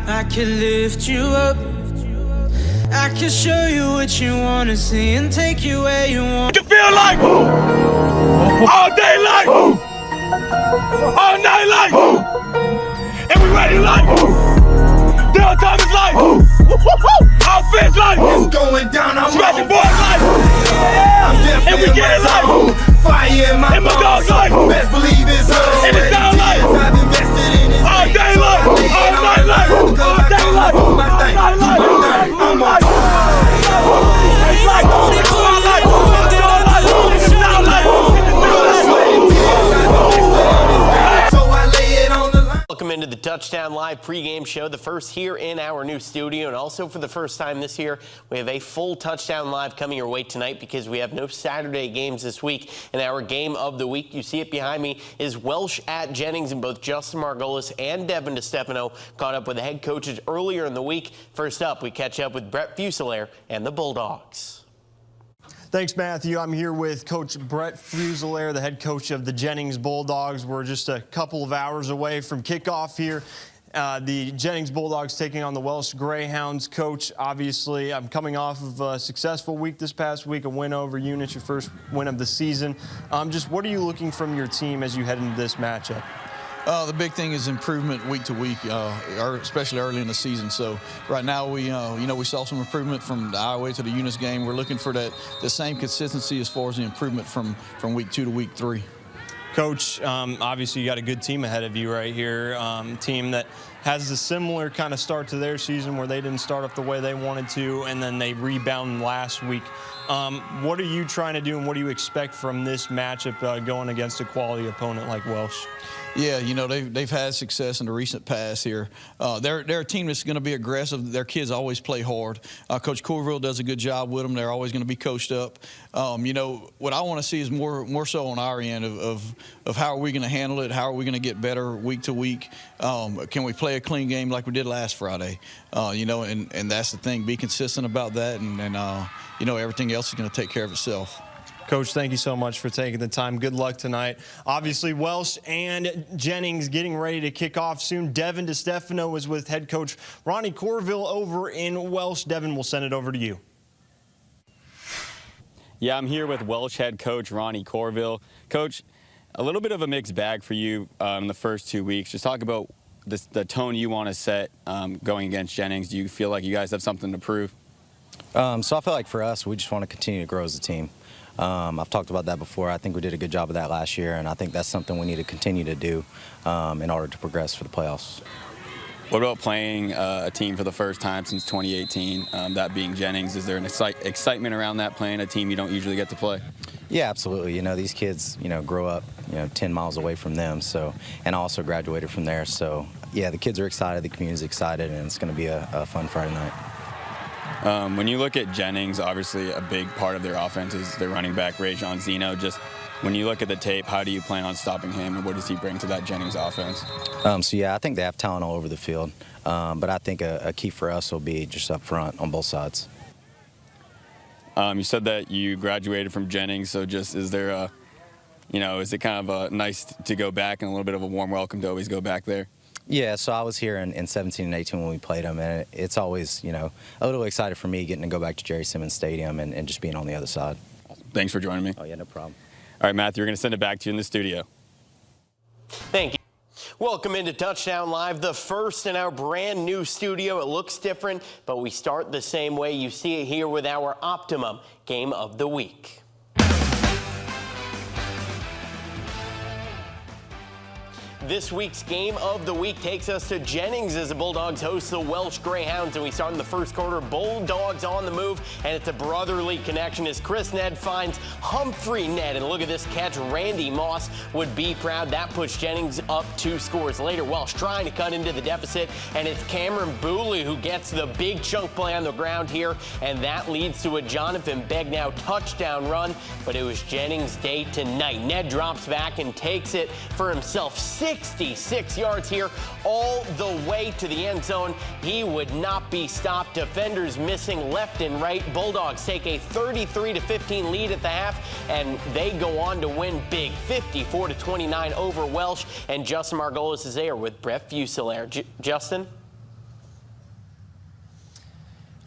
I could lift you up. I can show you what you wanna see and take you where you want. You feel like all day like all night like and we ready like downtime is like offense like it's going down. I'm scratching boys like and we get it like fire in my and my dogs like best believe it's and it's down like all day like all night like all day like all night like I'm like it's like Welcome into the Touchdown Live pregame show, the first here in our new studio, and also for the first time this year, we have a full Touchdown Live coming your way tonight because we have no Saturday games this week. And our game of the week, you see it behind me, is Welsh at Jennings, and both Justin Margolis and Devin DeStefano caught up with the head coaches earlier in the week. First up, we catch up with Brett Fusilier and the Bulldogs. Thanks, Matthew. I'm here with Coach Brett Fusilier, the head coach of the Jennings Bulldogs. We're just a couple of hours away from kickoff here. The Jennings Bulldogs taking on the Welsh Greyhounds. Coach, obviously, I'm coming off of a successful week this past week, a win over Unit, your first win of the season. Just what are you looking from your team as you head into this matchup? The big thing is improvement week to week, especially early in the season. So right now we saw some improvement from the Iowa to the Eunice game. We're looking for the same consistency as far as the improvement from week 2 to week 3. Coach, obviously you got a good team ahead of you right here, team that has a similar kind of start to their season where they didn't start off the way they wanted to, and then they rebounded last week. What are you trying to do, and what do you expect from this matchup going against a quality opponent like Welsh? Yeah, you know, they've had success in the recent past here. They're a team that's going to be aggressive. Their kids always play hard. Coach Corville does a good job with them. They're always going to be coached up. You know, what I want to see is more so on our end of how are we going to handle it? How are we going to get better week to week? Can we play a clean game like we did last Friday? You know, and that's the thing. Be consistent about that, and you know, everything else is going to take care of itself. Coach, thank you so much for taking the time. Good luck tonight. Obviously, Welsh and Jennings getting ready to kick off soon. Devin DeStefano is with head coach Ronnie Corville over in Welsh. Devin, we'll send it over to you. Yeah, I'm here with Welsh head coach Ronnie Corville. Coach, a little bit of a mixed bag for you in the first 2 weeks. Just talk about the tone you want to set going against Jennings. Do you feel like you guys have something to prove? So I feel like for us, we just want to continue to grow as a team. I've talked about that before. I think we did a good job of that last year, and I think that's something we need to continue to do in order to progress for the playoffs. What about playing a team for the first time since 2018, that being Jennings? Is there an excitement around that, playing a team you don't usually get to play? Yeah, absolutely. You know, these kids, you know, grow up, 10 miles away from them, so, and I also graduated from there. So, yeah, the kids are excited, the community's excited, and it's going to be a fun Friday night. When you look at Jennings, obviously a big part of their offense is their running back, Rajon Zeno. Just when you look at the tape, how do you plan on stopping him, and what does he bring to that Jennings offense? So, yeah, I think they have talent all over the field, but I think a key for us will be just up front on both sides. You said that you graduated from Jennings, so just is there a, is it kind of nice to go back and a little bit of a warm welcome to always go back there? Yeah, so I was here in 17 and 18 when we played them, and it's always, a little excited for me getting to go back to Jerry Simmons Stadium and just being on the other side. Thanks for joining me. Oh, yeah, no problem. All right, Matthew, we're going to send it back to you in the studio. Thank you. Welcome into Touchdown Live, the first in our brand new studio. It looks different, but we start the same way. You see it here with our Optimum Game of the Week. This week's Game of the Week takes us to Jennings as the Bulldogs host the Welsh Greyhounds, and we start in the first quarter. Bulldogs on the move, and it's a brotherly connection as Chris Ned finds Humphrey Ned, and look at this catch. Randy Moss would be proud. That puts Jennings up 2 scores later. Welsh trying to cut into the deficit, and it's Cameron Booley who gets the big chunk play on the ground here, and that leads to a Jonathan Begnow touchdown run, but it was Jennings' day tonight. Ned drops back and takes it for himself. 66 yards here all the way to the end zone. He would not be stopped. Defenders missing left and right. Bulldogs take a 33-15 lead at the half, and they go on to win big, 54-29 over Welsh. And Justin Margolis is there with Brett Fusilier. Justin?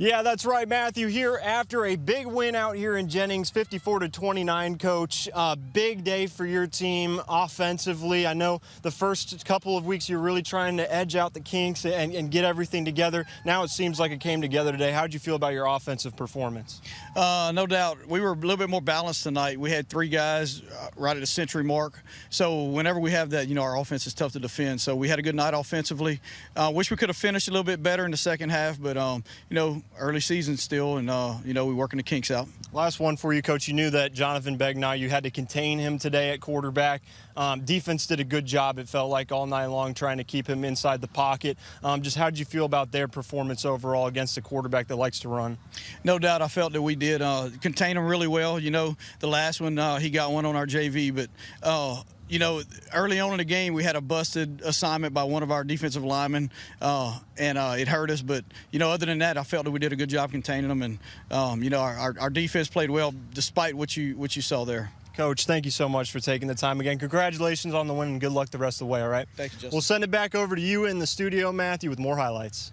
Yeah, that's right, Matthew. Here after a big win out here in Jennings, 54-29, Coach. Big day for your team offensively. I know the first couple of weeks you're really trying to edge out the kinks and get everything together. Now it seems like it came together today. How did you feel about your offensive performance? No doubt. We were a little bit more balanced tonight. We had 3 guys right at the century mark. So whenever we have that, our offense is tough to defend. So we had a good night offensively. Wish we could have finished a little bit better in the second half, but, early season still, and, we're working the kinks out. Last one for you, Coach. You knew that Jonathan Begnaw, you had to contain him today at quarterback. Defense did a good job, it felt like, all night long, trying to keep him inside the pocket. Just how did you feel about their performance overall against a quarterback that likes to run? No doubt I felt that we did contain him really well. The last one, he got one on our JV, but early on in the game, we had a busted assignment by one of our defensive linemen, and it hurt us. But, other than that, I felt that we did a good job containing them. And, our defense played well despite what you saw there. Coach, thank you so much for taking the time again. Congratulations on the win, and good luck the rest of the way, all right? Thank you, Justin. We'll send it back over to you in the studio, Matthew, with more highlights.